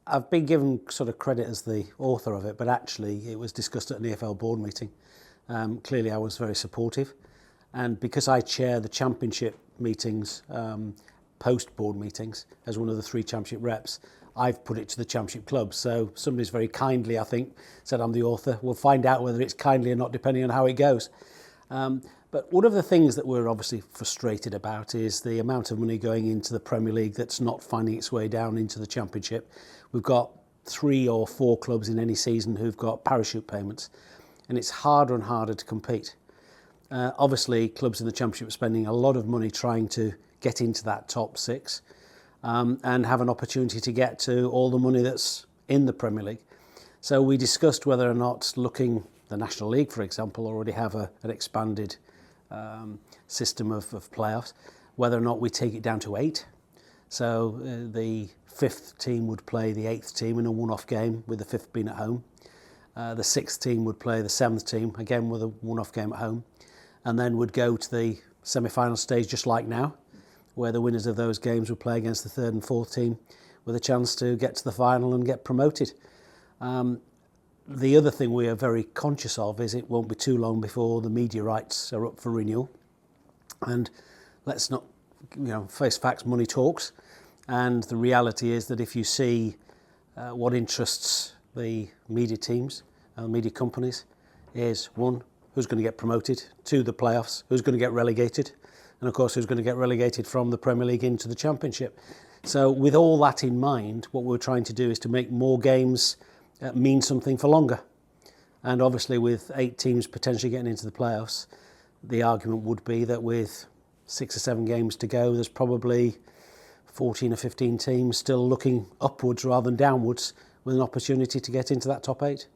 I've been given sort of credit as the author of it, but actually it was discussed at an EFL board meeting. Clearly I was very supportive, and because I chair the championship meetings, post-board meetings, as one of the 3 championship reps, I've put it to the championship club. So somebody's very kindly, I think, said I'm the author. We'll find out whether it's kindly or not, depending on how it goes. But one of the things that we're obviously frustrated about is the amount of money going into the Premier League that's not finding its way down into the Championship. We've got 3 or 4 clubs in any season who've got parachute payments, and it's harder and harder to compete. Obviously, clubs in the Championship are spending a lot of money trying to get into that top 6 and have an opportunity to get to all the money that's in the Premier League. So we discussed whether or not the National League, for example, already have an expanded system of playoffs, whether or not we take it down to 8. So the 5th team would play the 8th team in a one-off game, with the 5th being at home. The 6th team would play the 7th team, again with a one-off game at home, and then would go to the semi-final stage just like now, where the winners of those games would play against the 3rd and 4th team with a chance to get to the final and get promoted. The other thing we are very conscious of is it won't be too long before the media rights are up for renewal. And let's not, face facts, money talks. And the reality is that if you see what interests the media teams and media companies is, 1, who's going to get promoted, 2, the playoffs, who's going to get relegated, and of course who's going to get relegated from the Premier League into the Championship. So with all that in mind, what we're trying to do is to make more games mean something for longer. And obviously with 8 teams potentially getting into the playoffs, the argument would be that with 6 or 7 games to go, there's probably 14 or 15 teams still looking upwards rather than downwards with an opportunity to get into that top 8.